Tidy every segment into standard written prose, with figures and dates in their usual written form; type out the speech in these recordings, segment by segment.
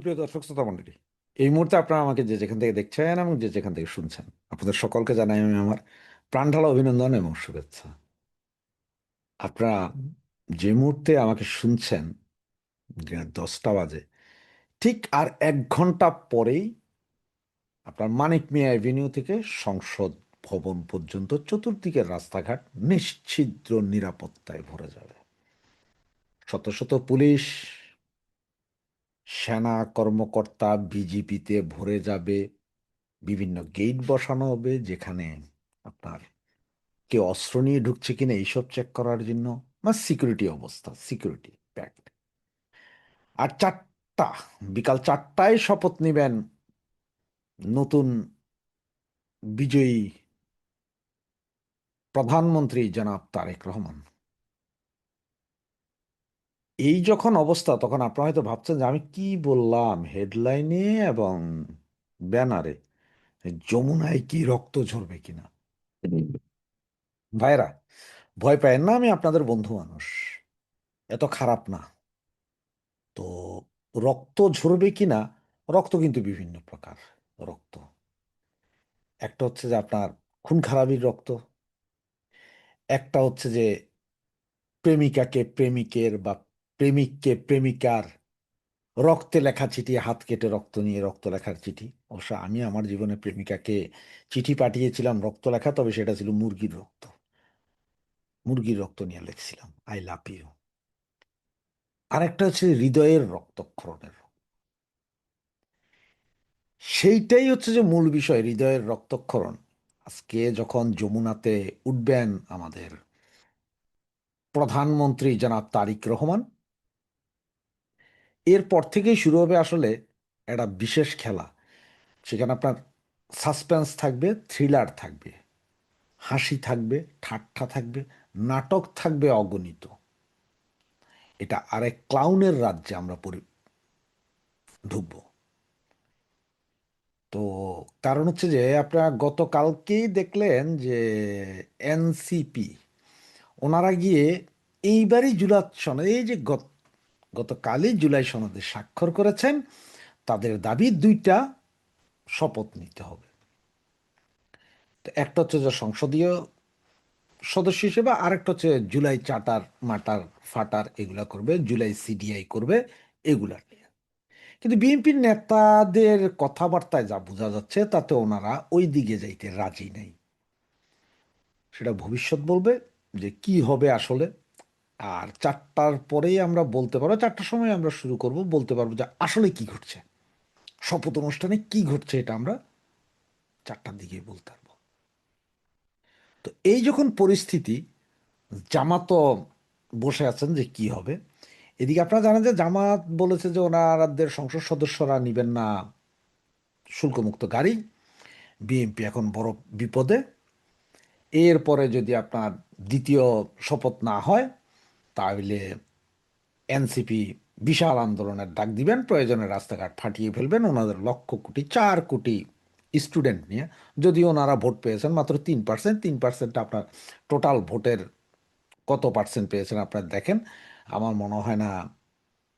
প্রিয় দর্শক শ্রোতা মণ্ডলী, এই মুহূর্তে আপনারা আমাকে যে যেখান থেকে দেখছেন এবং যে যেখান থেকে শুনছেন, আপনাদের সকলকে জানাই আমি আমার প্রাণঢালা অভিনন্দন এবং শুভেচ্ছা। আপনারা যে মুহূর্তে আমাকে শুনছেন, 10টা বাজে, ঠিক আর 1 ঘন্টা পরেই আপনার মানিক মিয়া অ্যাভিনিউ থেকে সংসদ ভবন পর্যন্ত চতুর্দিকের রাস্তাঘাট নিশ্ছিদ্র নিরাপত্তায় ভরে যাবে। শত শত পুলিশ, সেনা কর্মকর্তা বিজিবিতে ভরে যাবে। বিভিন্ন গেট বসানো হবে যেখানে আপনার কেউ অস্ত্র নিয়ে ঢুকছে কিনা এইসব চেক করার জন্য, বা সিকিউরিটি অবস্থা, সিকিউরিটি প্যাক্ট। আর বিকাল 4টায় শপথ নেবেন নতুন বিজয়ী প্রধানমন্ত্রী জনাব তারেক রহমান। এই যখন অবস্থা, তখন আপনারা হয়তো ভাবছেন যে আমি কি বললাম হেডলাইনে এবং ব্যানারে, যমুনায় কি রক্ত ঝরবে কিনা। ভাইরা, ভয় পায়েন না, আমি আপনাদের বন্ধু মানুষ, এত খারাপ না। তো রক্ত ঝরবে কিনা, রক্ত কিন্তু বিভিন্ন প্রকার রক্ত। একটা হচ্ছে যে আপনার খুন খারাপির রক্ত, একটা হচ্ছে যে প্রেমিকাকে প্রেমিকের বা প্রেমিককে প্রেমিকার রক্তে লেখা চিঠি, হাত কেটে রক্ত নিয়ে রক্ত লেখার চিঠি। অবশ্য আমি আমার জীবনে প্রেমিকাকে চিঠি পাঠিয়েছিলাম রক্ত লেখা, তবে সেটা ছিল মুরগির রক্ত। মুরগির রক্ত নিয়ে লিখছিলাম আই লাভ ইউ। আরেকটা হচ্ছে হৃদয়ের রক্তক্ষরণের। সেইটাই হচ্ছে যে মূল বিষয়, হৃদয়ের রক্তক্ষরণ। আজকে যখন যমুনাতে উঠবেন আমাদের প্রধানমন্ত্রী জনাব তারিক রহমান, এরপর থেকেই শুরু হবে আসলে একটা বিশেষ খেলা। সেখানে আপনার সাসপেন্স থাকবে, থ্রিলার থাকবে, হাসি থাকবে, ঠাট্টা থাকবে, নাটক থাকবে অগণিত। এটা আরেক ক্লাউনের রাজ্যে আমরা ঢুকবো। তো কারণ হচ্ছে যে আপনারা গতকালকেই দেখলেন যে এনসিপি ওনারা গিয়ে এইবারই জুলাই সনদ, এই যে গতকালই জুলাই সনদে স্বাক্ষর করেছেন। তাদের দাবি দুইটা, শপথ নিতে হবে। তো একটা হচ্ছে যে সংসদীয় সদস্য হিসেবে, আরেকটা হচ্ছে জুলাই চার্টার মাটার ফাটার এগুলা করবে, জুলাই সিডিআই করবে, এগুলা নিয়ে। কিন্তু বিএনপির নেতাদের কথাবার্তায় যা বোঝা যাচ্ছে, তাতে ওনারা ওই দিকে যাইতে রাজি নেই। সেটা ভবিষ্যৎ বলবে যে কি হবে আসলে। আর 4টার পরেই আমরা বলতে পারবো, 4টার সময় আমরা শুরু করব, বলতে পারবো যে আসলে কি ঘটছে, শপথ অনুষ্ঠানে কি ঘটছে, এটা আমরা 4টার দিকেই বলতে পারবো। তো এই যখন পরিস্থিতি, জামাতও বসে আছেন যে কি হবে। এদিকে আপনারা জানেন যে জামাত বলেছে যে ওনাদের সংসদ সদস্যরা নিবেন না শুল্কমুক্ত গাড়ি। বিএনপি এখন বড় বিপদে। এরপরে যদি আপনার দ্বিতীয় শপথ না হয়, তাহলে এনসিপি বিশাল আন্দোলনের ডাক দিবেন, প্রয়োজনে রাস্তাঘাট ফাটিয়ে ফেলবেন ওনাদের লক্ষ কোটি 4 কোটি স্টুডেন্ট নিয়ে। যদিও ওনারা ভোট পেয়েছেন মাত্র 3%, 3% আপনার টোটাল ভোটের কত পার্সেন্ট পেয়েছেন আপনার দেখেন। আমার মনে হয় না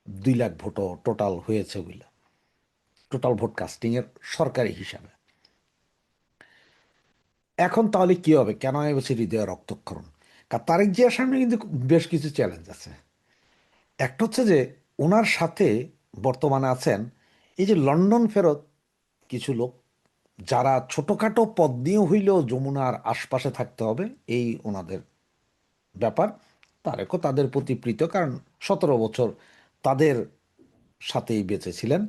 2 লাখ ভোটও টোটাল হয়েছে ওইগুলো, টোটাল ভোট কাস্টিংয়ের সরকারি হিসাবে। এখন তাহলে কি হবে, কেন আমি বলছি হৃদয় রক্তক্ষরণ? কারণ তারেক জিয়ার সামনে কিন্তু বেশ কিছু চ্যালেঞ্জ আছে। একটা হচ্ছে যে ওনার সাথে বর্তমানে আছেন এই যে লন্ডন ফেরত কিছু লোক, যারা ছোটখাটো পদ নিয়ে হইলেও যমুনার আশপাশে থাকতে হবে, এই ওনাদের ব্যাপার। তারেকও তাদের প্রতি প্রীত, কারণ 17 বছর তাদের সাথেই বেঁচে ছিলেন।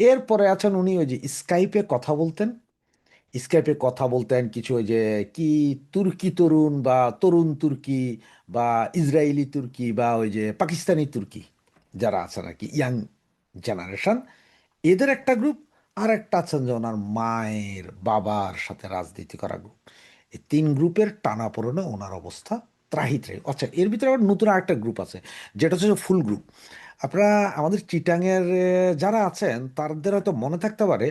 এরপরে আছেন উনি ওই যে স্কাইপে কথা বলতেন, স্কাইপে কথা বলতেন কিছু ওই যে কি তুর্কি তরুণ বা তরুণ তুর্কি বা ইসরায়েলি তুর্কি বা ওই যে পাকিস্তানি তুর্কি যারা আছেন আর কি, ইয়াং জেনারেশন, এদের একটা গ্রুপ। আর একটা আছেন যে ওনার মায়ের বাবার সাথে রাজনীতি করা গ্রুপ। এই 3 গ্রুপের টানাপোড়েনে ওনার অবস্থা ত্রাহি ত্রাহি। আচ্ছা, এর ভিতরে আবার নতুন আরেকটা গ্রুপ আছে, যেটা হচ্ছে ফুল গ্রুপ। আপনারা আমাদের চিটাংয়ের যারা আছেন তাদের হয়তো মনে থাকতে পারে,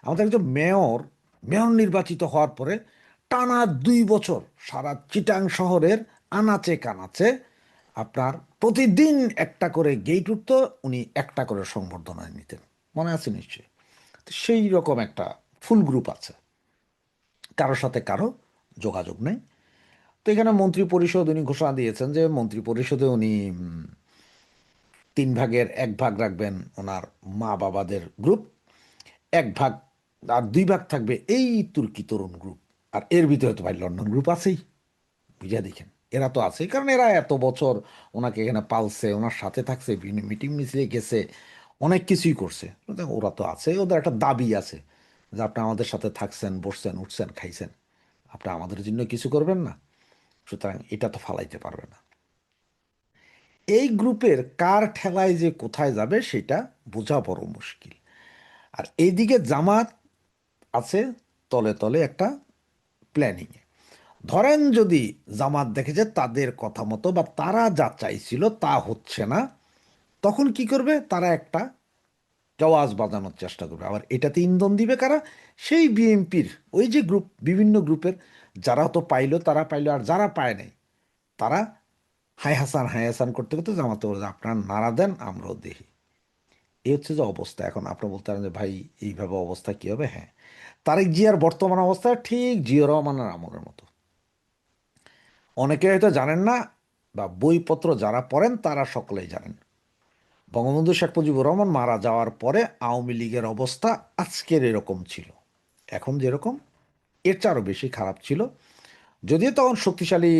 আমাদের একজন মেয়র মেয়র নির্বাচিত হওয়ার পরে টানা 2 বছর সারা চিটাং শহরের আনাচে কানাচে আপনার প্রতিদিন একটা করে গেট উঠতো, উনি একটা করে সংবর্ধনা নিতেন। মনে আছে নিশ্চয়ই। তো সেই রকম একটা ফুল গ্রুপ আছে, কারোর সাথে কারো যোগাযোগ নেই। তো এখানে মন্ত্রী পরিষদ উনি ঘোষণা দিয়েছেন যে মন্ত্রী পরিষদে উনি 3 ভাগের 1 ভাগ রাখবেন ওনার মা বাবাদের গ্রুপ, 1 ভাগ আর 2 ভাগ থাকবে এই তুর্কি তরুণ গ্রুপ। আর এর ভিতরে তো ভাই লন্ডন গ্রুপ আছেই, বুঝা দেখেন, এরা তো আছেই, কারণ এরা এত বছর ওনাকে এখানে পালছে, ওনার সাথে থাকছে, বিভিন্ন মিটিং মিছিলে গেছে, অনেক কিছুই করছে। সুতরাং ওরা তো আছে, ওদের একটা দাবি আছে যে আপনি আমাদের সাথে থাকছেন, বসছেন, উঠছেন, খাইছেন, আপনি আমাদের জন্য কিছু করবেন না, সুতরাং এটা তো ফালাইতে পারবে না। এই গ্রুপের কার ঠেলায় যে কোথায় যাবে সেটা বোঝা বড় মুশকিল। আর এইদিকে জামাত আছে তলে তলে একটা প্ল্যানিংয়ে। ধরেন যদি জামাত দেখে যে তাদের কথা মতো বা তারা যা চাইছিল তা হচ্ছে না, তখন কি করবে? তারা একটা আওয়াজ বাজানোর চেষ্টা করবে। আবার এটাতে ইন্ধন দিবে কারা? সেই বিএনপির ওই যে গ্রুপ, বিভিন্ন গ্রুপের যারা তো পাইলো তারা পাইলো, আর যারা পায় নাই তারা হাই হাসান হাই হাসান করতে করতে জামাতে বলে যে আপনারা নাড়া দেন, আমরাও দেখি। এই হচ্ছে যে অবস্থা। এখন আপনি বলতে পারেন যে ভাই এইভাবে অবস্থা কি হবে? হ্যাঁ, তারেক জিয়ার বর্তমান অবস্থা ঠিক জিয়া রহমানের আমলের মতো। অনেকে হয়তো জানেন না, বা বইপত্র যারা পড়েন তারা সকলেই জানেন, বঙ্গবন্ধু শেখ মুজিবুর রহমান মারা যাওয়ার পরে আওয়ামী লীগের অবস্থা আজকের এরকম ছিল, এখন যেরকম এর চেয়ে আরও বেশি খারাপ ছিল। যদিও তখন শক্তিশালী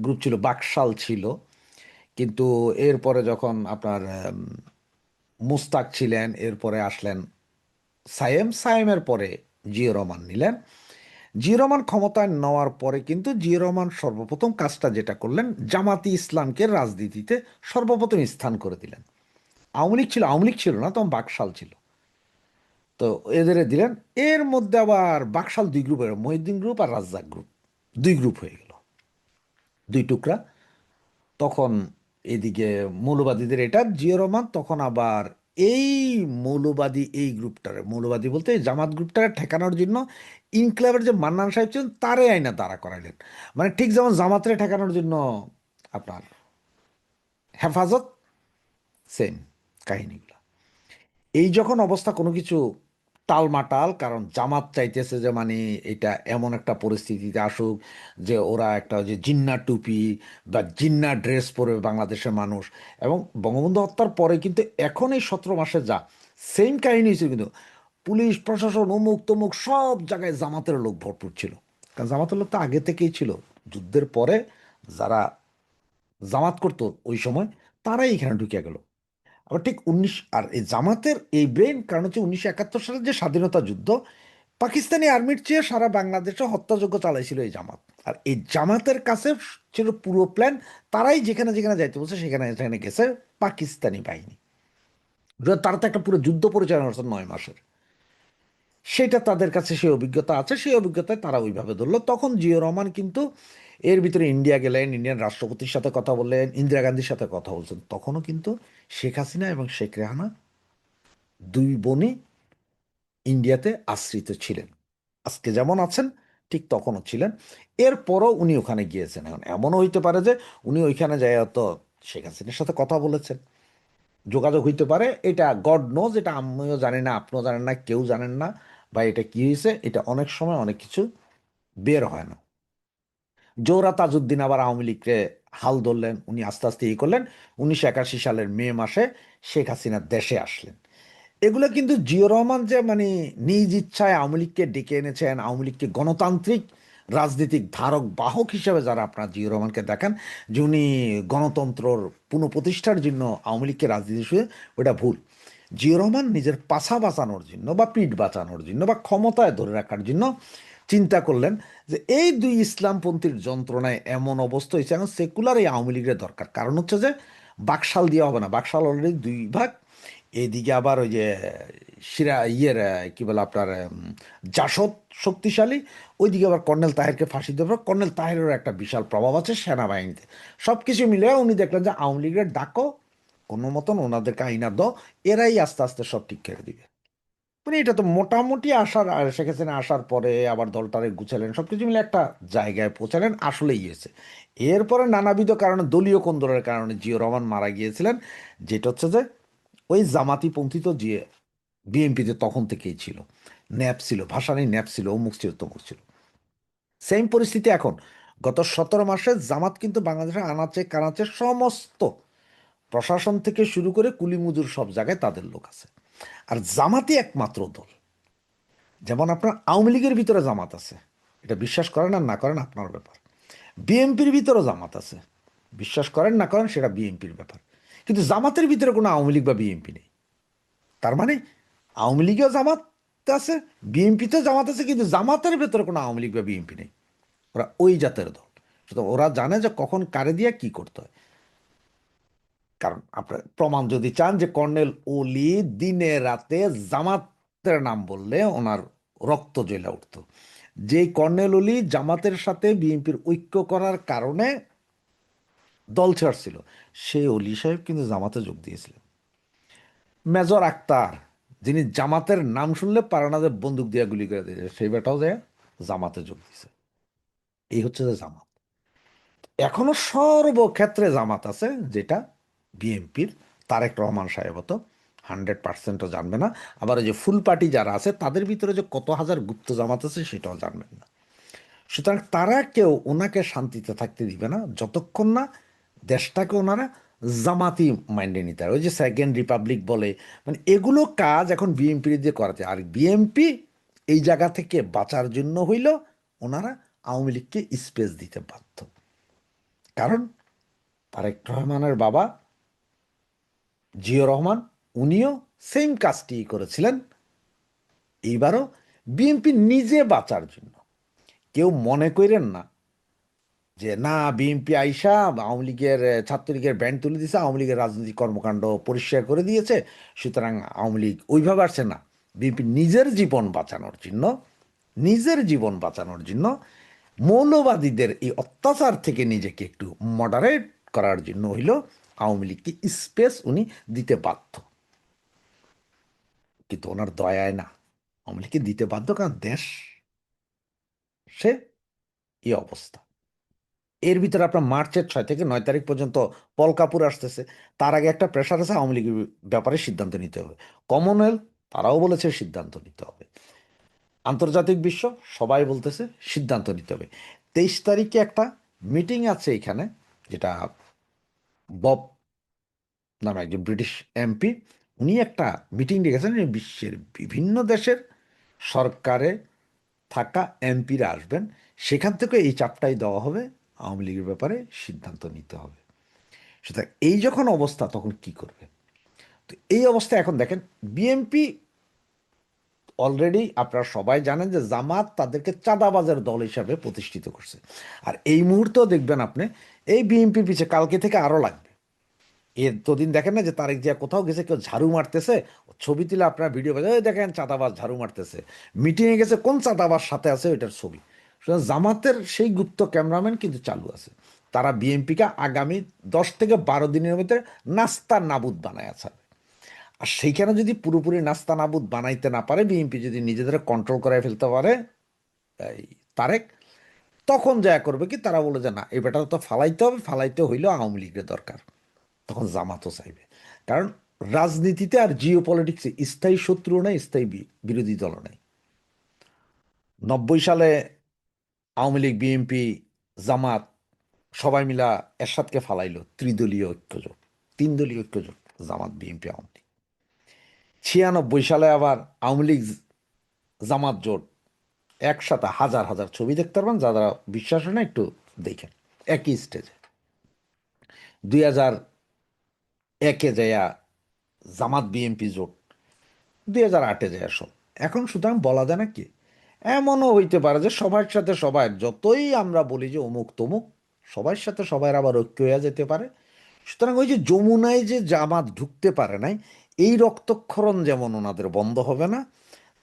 গ্রুপ ছিল, বাকশাল ছিল, কিন্তু এরপরে যখন আপনার মুস্তাক ছিলেন, এরপরে আসলেন সায়েমের পরে জিয়া রহমান নিলেন। জিয়া রহমান ক্ষমতায় নেওয়ার পরে কিন্তু জিয়া রহমান সর্বপ্রথম কাজটা যেটা করলেন, জামাতি ইসলামকে রাজনীতিতে সর্বপ্রথম স্থান করে দিলেন। আওয়ামী লীগ ছিল না, তখন বাকশাল ছিল, তো এদের দিলেন। এর মধ্যে আবার বাকশাল 2 গ্রুপ হয়ে গেল, মহিউদ্দিন গ্রুপ আর রাজ্জাক গ্রুপ, 2 গ্রুপ হয়ে গেল, 2 টুকরা। তখন এদিকে মৌলবাদীদের এটা জিয়া রহমান তখন আবার এই মৌলবাদী এই গ্রুপটারে, মৌলবাদী বলতে এই জামাত গ্রুপটারে ঠেকানোর জন্য ইনকলাবের যে মান্নান সাহেব ছিলেন তারে আইনা দাঁড়া করাইলেন। মানে ঠিক যেমন জামাতরে ঠেকানোর জন্য আপনার হেফাজত, সেম কাহিনীগুলো। এই যখন অবস্থা, কোনো কিছু টালমাটাল, কারণ জামাত চাইতেছে যে মানে এটা এমন একটা পরিস্থিতিতে আসুক যে ওরা একটা যে জিন্না টুপি বা জিন্না ড্রেস পরবে বাংলাদেশের মানুষ। এবং বঙ্গবন্ধু হত্যার পরে কিন্তু এখন এই 17 মাসে যা সেম কাহিনী হয়েছিল, কিন্তু পুলিশ প্রশাসন অমুক তমুক সব জায়গায় জামাতের লোক ভরপুর ছিল। কারণ জামাতের লোক তো আগে থেকেই ছিল, যুদ্ধের পরে যারা জামাত করতো ওই সময় তারাই এখানে ঢুকে গেল। আবার ঠিক আর এই জামাতের এই ব্রেন, কারণ হচ্ছে 1971 সালের যে স্বাধীনতা যুদ্ধ, পাকিস্তানি আর্মির চেয়ে সারা বাংলাদেশে হত্যাযজ্ঞ চালাইছিল এই জামাত। আর এই জামাতের কাছে ছিল পুরো প্ল্যান, তারাই যেখানে যেখানে যাইতে বলছে সেখানে সেখানে গেছে পাকিস্তানি বাহিনী। তারা তো একটা পুরো যুদ্ধ পরিচালনা করছে 9 মাসের, সেটা তাদের কাছে সেই অভিজ্ঞতা আছে, সেই অভিজ্ঞতায় তারা ওইভাবে ধরলো। তখন জিয়া রহমান কিন্তু এর ভিতরে ইন্ডিয়া গেলেন, ইন্ডিয়ান রাষ্ট্রপতির সাথে কথা বললেন, ইন্দিরা গান্ধীর সাথে কথা বলছেন। তখনও কিন্তু শেখ হাসিনা এবং শেখ রেহানা 2 বোনই ইন্ডিয়াতে আশ্রিত ছিলেন, আজকে যেমন আছেন ঠিক তখনও ছিলেন। এরপরও উনি ওখানে গিয়েছেন। এখন এমনও হইতে পারে যে উনি ওইখানে যাই তো শেখ হাসিনার সাথে কথা বলেছেন, যোগাযোগ হইতে পারে, এটা গড নোজ, এটা আমিও জানি না, আপনিও জানেন না, কেউ জানেন না। বা এটা কি হয়েছে, এটা অনেক সময় অনেক কিছু বের হয় না। জোহরা তাজউদ্দিন আবার আওয়ামী লীগকে হাল ধরলেন, উনি আস্তে আস্তে ই করলেন। 1981 সালের মে মাসে শেখ হাসিনা দেশে আসলেন। এগুলো কিন্তু জিয়া রহমান যে মানে নিজ ইচ্ছায় আওয়ামী লীগকে ডেকে এনেছেন, আওয়ামী লীগকে গণতান্ত্রিক রাজনীতিক ধারক বাহক হিসেবে যারা আপনার জিয়া রহমানকে দেখেন যে উনি গণতন্ত্রর পুনঃপ্রতিষ্ঠার জন্য আওয়ামী লীগকে রাজনীতি শুয়ে, ওটা ভুল। জিয়া রহমান নিজের পাছা বাঁচানোর জন্য বা পিঠ বাঁচানোর জন্য বা ক্ষমতায় ধরে রাখার জন্য চিন্তা করলেন যে এই 2 ইসলামপন্থীর যন্ত্রণায় এমন অবস্থা হয়েছে, এখন সেকুলার এই আওয়ামী লীগের দরকার। কারণ হচ্ছে যে বাকশাল দেওয়া হবে না, বাকশাল অলরেডি 2 ভাগ। এইদিকে আবার ওই যে কি বলে আপনার জাসদ শক্তিশালী, ওইদিকে আবার কর্নেল তাহেরকে ফাঁসি দেওয়ার পর কর্নেল তাহেরেরও একটা বিশাল প্রভাব আছে সেনাবাহিনীতে। সব কিছু মিলে উনি দেখলেন যে আওয়ামী লীগের ডাকো, কোনো মতন ওনাদেরকে আইনা দাও, এরাই আস্তে আস্তে সব ঠিক করে দিবে। মানে এটা তো মোটামুটি শেখ হাসিনা আসার পরে আবার দলটারে গুছালেন, সবকিছু মিলে একটা জায়গায় পৌঁছালেন, আসলেই হয়েছে। এরপরে নানাবিধ কারণে, দলীয় কোন্দলের কারণে জিয়া রহমান মারা গিয়েছিলেন, যেটা হচ্ছে যে ওই জামাতি পন্থী তো জিয়া বিএনপিতে তখন থেকেই ছিল, ন্যাপ ছিল, ভাসানী ন্যাপ ছিল, অমুক ছিল, তমুক ছিল। সেম পরিস্থিতি এখন। গত 17 মাসে জামাত কিন্তু বাংলাদেশের আনাচে কানাচে সমস্ত প্রশাসন থেকে শুরু করে কুলিমুজুর সব জায়গায় তাদের লোক আছে। আর জামাতই একমাত্র দল, যেমন আপনার আওয়ামী লীগের ভিতরে জামাত আছে, এটা বিশ্বাস করেন আর না করেন আপনার ব্যাপার। বিএনপির ভিতরে জামাত আছে, বিশ্বাস করেন না করেন সেটা বিএনপির ব্যাপার। কিন্তু জামাতের ভিতরে কোনো আওয়ামী লীগ বা বিএনপি নেই। তার মানে আওয়ামী লীগেও জামাত আছে, বিএনপিতেও জামাত আছে, কিন্তু জামাতের ভেতরে কোনো আওয়ামী লীগ বা বিএনপি নেই। ওরা ওই জাতের দল। সুতরাং ওরা জানে যে কখন কারে দিয়ে কি করতে হয়। কারণ আপনার প্রমাণ যদি চান, যে কর্নেল ওলি দিনে রাতে জামাতের নাম বললে ওনার রক্ত জ্বলে উঠত। যে কর্নেল ওলি জামাতের সাথে বিএনপির ঐক্য করার কারণে দল ছাড়ছিল, সেই অলি সাহেব কিন্তু জামাতে যোগ দিয়েছিলেন। মেজর আক্তার, যিনি জামাতের নাম শুনলে পারে না যে বন্দুক দিয়ে গুলি করে দিয়েছে, সেই বেটাও যে জামাতে যোগ দিয়েছে। এই হচ্ছে যে জামাত। এখনো সর্বক্ষেত্রে জামাত আছে, যেটা বিএনপির তারেক রহমান সাহেব তো 100%ও জানবে না। আবার ওই যে ফুল পার্টি যারা আছে তাদের ভিতরে যে কত হাজার গুপ্ত জামাত আছে সেটাও জানবেন না। সুতরাং তারা কেউ ওনাকে শান্তিতে থাকতে দিবে না যতক্ষণ না দেশটাকে ওনারা জামাতি মাইন্ডে নিতে হয়। ওই যে সেকেন্ড রিপাবলিক বলে, মানে এগুলো কাজ এখন বিএনপির দিয়ে করাতে। আর বিএনপি এই জায়গা থেকে বাঁচার জন্য হইল ওনারা আওয়ামী লীগকে স্পেস দিতে বাধ্য। কারণ তারেক রহমানের বাবা জিয়া রহমান, উনিও সেম কাজটি করেছিলেন। এইবারও বিএনপি নিজে বাঁচার জন্য। কেউ মনে করেন না যে না বিএনপি আইসা আওয়ামী লীগের ছাত্রলীগের ব্যান্ড তুলে দিয়েছে, আওয়ামী লীগের রাজনৈতিক কর্মকাণ্ড পরিষ্কার করে দিয়েছে, সুতরাং আওয়ামী লীগ ওইভাবে আসছে না। বিএনপি নিজের জীবন বাঁচানোর জন্য, নিজের জীবন বাঁচানোর জন্য মৌলবাদীদের এই অত্যাচার থেকে নিজেকে একটু মডারেট করার জন্য হইল আওয়ামী লীগকে স্পেস উনি দিতে বাধ্য। কিন্তু ওনার দয়ায় না, আওয়ামী লীগকে দিতে বাধ্য, কারণ দেশ সে এই অবস্থা। এর ভিতরে আপনার মার্চের 6 থেকে 9 তারিখ পর্যন্ত পল কাপুর আসতেছে। তার আগে একটা প্রেশার আছে, আওয়ামী লীগের ব্যাপারে সিদ্ধান্ত নিতে হবে। কমনওয়েলথ তারাও বলেছে সিদ্ধান্ত নিতে হবে। আন্তর্জাতিক বিশ্ব সবাই বলতেছে সিদ্ধান্ত নিতে হবে। 23 তারিখে একটা মিটিং আছে এখানে, যেটা বব নামে একজন ব্রিটিশ এমপি, উনি একটা মিটিং ডেকেছেন। বিশ্বের বিভিন্ন দেশের সরকারে থাকা এমপিরা আসবেন, সেখান থেকে এই চাপটাই দেওয়া হবে, আওয়ামী লীগের ব্যাপারে সিদ্ধান্ত নিতে হবে। সুতরাং এই যখন অবস্থা তখন কি করবে? তো এই অবস্থায় এখন দেখেন বিএনপি অলরেডি, আপনারা সবাই জানেন যে জামাত তাদেরকে চাঁদাবাজের দল হিসাবে প্রতিষ্ঠিত করছে। আর এই মুহূর্তেও দেখবেন আপনি এই বিএনপির পিছে কালকে থেকে আরো লাগবে। এতদিন দেখেন না যে তারেক জিয়া কোথাও গেছে, কেউ ঝাড়ু মারতেছে, ছবি তুলে আপনারা ভিডিও পাবেন, ওই দেখেন চাঁদাবাজ ঝাড়ু মারতেছে। মিটিংয়ে গেছে, কোন চাঁদাবাজ সাথে আছে ওইটার ছবি। সুতরাং জামাতের সেই গুপ্ত ক্যামেরাম্যান কিন্তু চালু আছে। তারা বিএনপিকে আগামী 10 থেকে 12 দিনের মধ্যে নাস্তা নাবুদ বানায় আছে। আর সেইখানে যদি পুরোপুরি নাস্তা নাবুদ বানাইতে না পারে, বিএনপি যদি নিজেদের কন্ট্রোল করে ফেলতে পারে এই তারেক, তখন যা করবে কি, তারা বলে যে না এই বেটা তো ফালাইতে হবে, ফালাইতে হইলেও আওয়ামী লীগের দরকার। তখন জামাতও চাইবে। কারণ রাজনীতিতে আর জিও পলিটিক্সে স্থায়ী শত্রু নেই, স্থায়ী বিরোধী দল নেই। 90 সালে আওয়ামী লীগ, বিএনপি, জামাত সবাই মিলা এরশাদকে ফালাইলো, ত্রিদলীয় ঐক্যজোট, 3 দলীয় ঐক্যজোট, জামাত, বিএনপি, আওয়ামী লীগ। 96 সালে আবার আওয়ামী লীগ জামাত জোট একসাথে, হাজার হাজার ছবি দেখতে পারবেন, যারা বিশ্বাস হয় না একটু দেখেন, একই স্টেজে। 2001-এ যাইয়া জামাত বিএনপি জোট, 2008-এ যায় সব। এখন সুতরাং বলা যায় না কি, এমনও হইতে পারে যে সবার সাথে সবাই, যতই আমরা বলি যে অমুক তমুক, সবার সাথে সবার আবার ঐক্য হয়ে যেতে পারে। সুতরাং ওই যে যমুনায় যে জামাত ঢুকতে পারে নাই, এই রক্তক্ষরণ যেমন ওনাদের বন্ধ হবে না,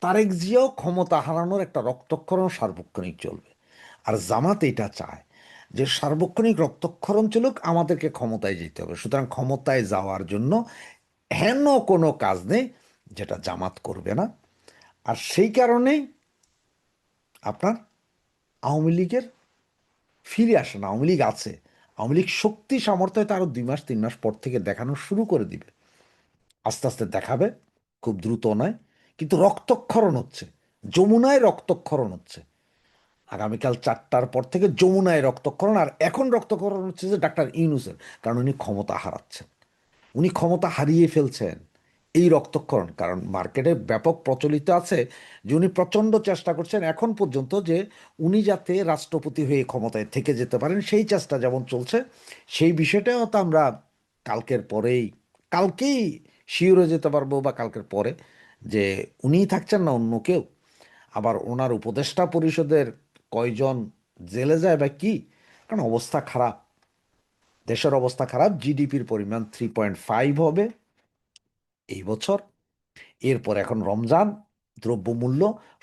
তারেক জিয়াও ক্ষমতা হারানোর একটা রক্তক্ষরণ সার্বক্ষণিক চলবে। আর জামাত এটা চায় যে সার্বক্ষণিক রক্তক্ষরণ চলুক, আমাদেরকে ক্ষমতায় যেতে হবে। সুতরাং ক্ষমতায় যাওয়ার জন্য হেন কোনো কাজ নেই যেটা জামাত করবে না। আর সেই কারণেই আপনার আওয়ামী লীগের ফিরে আসে না। আওয়ামী লীগ আছে, আওয়ামী লীগ শক্তি সামর্থ্য হয়তো আরো 2 মাস 3 মাস পর থেকে দেখানো শুরু করে দিবে। আস্তে আস্তে দেখাবে, খুব দ্রুত নয়। কিন্তু রক্তক্ষরণ হচ্ছে, যমুনায় রক্তক্ষরণ হচ্ছে। আগামীকাল 4টার পর থেকে যমুনায় রক্তক্ষরণ, আর এখন রক্তক্ষরণ হচ্ছে যে ডাক্তার ইউনূসের, কারণ উনি ক্ষমতা হারাচ্ছেন, উনি ক্ষমতা হারিয়ে ফেলছেন। এই রক্তক্ষরণ, কারণ মার্কেটে ব্যাপক প্রচলিত আছে যে উনি প্রচণ্ড চেষ্টা করছেন এখন পর্যন্ত যে উনি যাতে রাষ্ট্রপতি হয়ে ক্ষমতায় থেকে যেতে পারেন, সেই চেষ্টা যেমন চলছে, সেই বিষয়টাও তো আমরা কালকেই শিওর হয়ে যেতে পারবো, বা কালকের পরে, যে উনিই থাকছেন না অন্য কেউ। আবার ওনার উপদেষ্টা পরিষদের কয়জন জেলে যায় বা কি, কারণ অবস্থা খারাপ, দেশের অবস্থা খারাপ। জিডিপির পরিমাণ 3.5 হবে এই বছর। এরপর এখন রমজান, দ্রব্যমূল্য,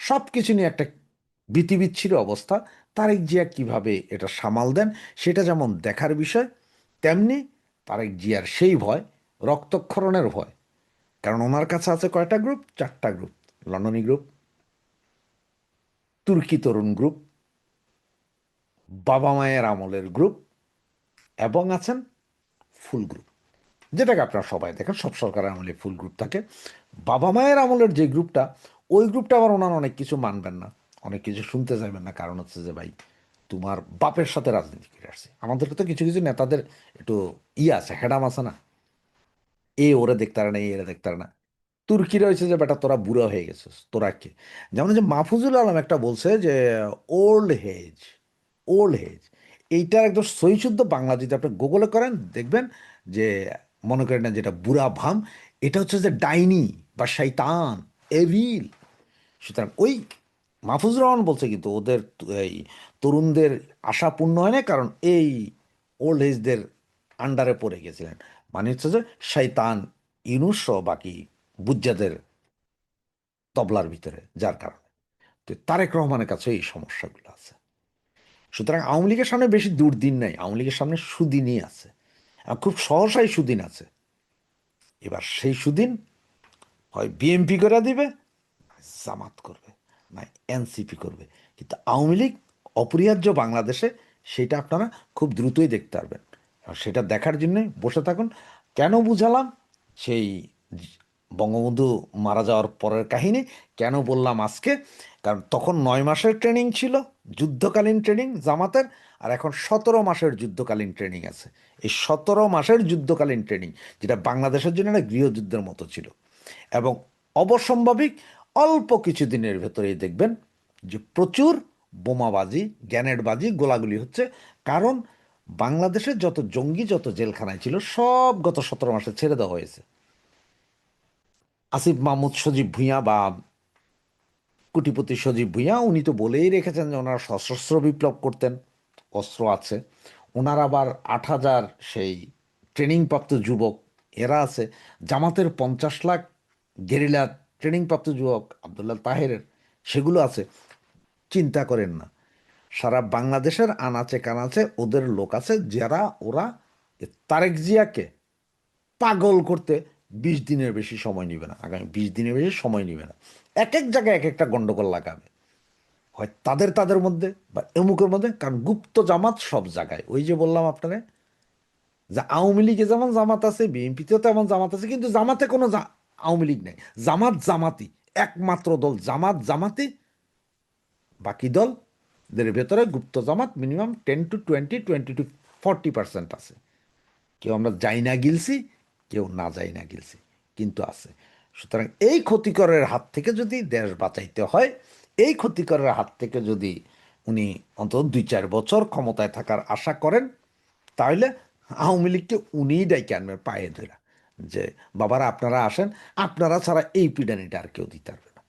সব কিছু নিয়ে একটা ভীতিবিচ্ছির অবস্থা। তারেক জিয়া কিভাবে এটা সামাল দেন, সেটা যেমন দেখার বিষয়, তেমনি তারেক জিয়ার সেই ভয়, রক্তক্ষরণের ভয়। কারণ ওনার কাছে আছে কয়টা গ্রুপ? 4টা গ্রুপ। লন্ডনী গ্রুপ, তুর্কি তরুণ গ্রুপ, বাবা মায়ের আমলের গ্রুপ, এবং আছেন ফুল গ্রুপ, যেটাকে আপনারা সবাই দেখেন, সব সরকারের আমলে ফুল গ্রুপ থাকে। বাবা মায়ের আমলের যে গ্রুপটা, ওই গ্রুপটা আবার ওনার অনেক কিছু মানবেন না, অনেক কিছু শুনতে চাইবেন না। কারণ হচ্ছে যে ভাই, তোমার বাপের সাথে রাজনীতি করে আসছে। আমাদেরকে তো কিছু কিছু নেতাদের একটু আছে, হেডাম আছে না, এ ওরে দেখতে পারে না, এ এরা দেখতে পারে না। তুর্কিরা হয়েছে যে বেটা তোরা বুড়া হয়ে গেছিস, তোরা কে। যেমন যে মাহফুজুল আলম একটা বলছে যে ওল্ড হেজ, ওল্ড হেজ, এইটার একদম সহি শুদ্ধ বাংলা যদি আপনি গুগলে করেন দেখবেন যে, মনে করেন না যেটা বুড়া ভাম, এটা হচ্ছে যে ডাইনি বা শয়তান, এভিল। সুতরাং ওই মাহফুজুর রহমান বলছে কিন্তু ওদের এই তরুণদের আশা পূর্ণ হয় না, কারণ এই ওল্ড এজদের আন্ডারে পড়ে গেছিলেন। মানে হচ্ছে যে শয়তান ইউনূস সহ বাকি বুজ্জাদের তবলার ভিতরে, যার কারণে তো তারেক রহমানের কাছে এই সমস্যাগুলো আছে। সুতরাং আওয়ামী লীগের সামনে বেশি দুর্দিন নাই, আওয়ামী লীগের সামনে সুদিনই আছে, আর খুব সহসাই সুদিন আছে। এবার সেই সুদিন হয় বিএমপি করে দিবে, জামাত করবে, না এনসিপি করবে। কিন্তু আওয়ামী লীগ অপরিহার্য বাংলাদেশে, সেটা আপনারা খুব দ্রুতই দেখতে পারবেন। আর সেটা দেখার জন্য বসে থাকুন। কেন বুঝালাম সেই বঙ্গবন্ধু মারা যাওয়ার পরের কাহিনী, কেন বললাম আজকে? কারণ তখন 9 মাসের ট্রেনিং ছিল, যুদ্ধকালীন ট্রেনিং জামাতের, আর এখন 17 মাসের যুদ্ধকালীন ট্রেনিং আছে। এই 17 মাসের যুদ্ধকালীন ট্রেনিং, যেটা বাংলাদেশের জন্য একটা গৃহযুদ্ধের মতো ছিল, এবং অবসম্ভাবিক অল্প কিছু দিনের ভেতরেই দেখবেন যে প্রচুর বোমাবাজি, গ্যানেডবাজি, গোলাগুলি হচ্ছে। কারণ বাংলাদেশের যত জঙ্গি, যত জেলখানায় ছিল, সব গত 17 মাসে ছেড়ে দেওয়া হয়েছে। আসিফ মাহমুদ, সজীব ভুঁইয়া, বা কোটিপতি সজীব ভুঁইয়া, উনি তো বলেই রেখেছেন যে ওনারা সশস্ত্র বিপ্লব করতেন, অস্ত্র আছে। ওনার আবার 8,000 সেই ট্রেনিংপ্রাপ্ত যুবক, এরা আছে। জামাতের 50 লাখ গেরিলা ট্রেনিংপ্রাপ্ত যুবক আবদুল্লাহ তাহেরের, সেগুলো আছে। চিন্তা করেন না, সারা বাংলাদেশের আনাচে কানাচে ওদের লোক আছে, যারা ওরা তারেক জিয়াকে পাগল করতে 20 দিনের বেশি সময় নিবে না, আগামী 20 দিনের বেশি সময় নিবে না। এক এক জায়গায় এক একটা গন্ডগোল লাগাবে, হয় তাদের তাদের মধ্যে বা এমুকের মধ্যে। কারণ গুপ্ত জামাত সব জায়গায়, ওই যে বললাম আপনারা, যে আওয়ামী লীগে যেমন জামাত আছে, বিএনপিতেও তেমন জামাত আছে, কিন্তু জামাতে কোনো আওয়ামী লীগ নেই। জামাত জামাতি, একমাত্র দল জামাত জামাতি। বাকি দলদের ভেতরে গুপ্ত জামাত মিনিমাম 10 to 20, 20 to 40% আছে। কেউ আমরা যাই না গিলছি, কেউ না যাই না গিলছি, কিন্তু আছে। সুতরাং এই ক্ষতিকরের হাত থেকে যদি দেশ বাঁচাইতে হয়, এই ক্ষতিকরের হাত থেকে যদি উনি অন্তত 2-4 বছর ক্ষমতায় থাকার আশা করেন, তাহলে আওয়ামী লীগকে উনিই ডাইকে আনবেন পায়ে ধরে, যে বাবারা আপনারা আসেন, আপনারা ছাড়া এই পিডানিটা আর কেউ দিতে পারবে না।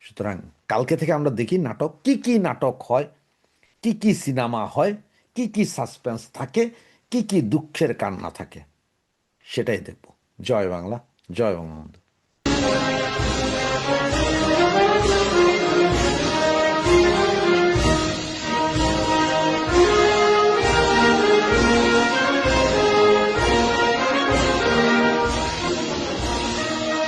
সুতরাং কালকে থেকে আমরা দেখি নাটক, কি কি নাটক হয়, কি কি সিনেমা হয়, কি কি সাসপেন্স থাকে, কি কি দুঃখের কান্না থাকে, সেটাই দেখব। জয় বাংলা, জয় বঙ্গবন্ধু।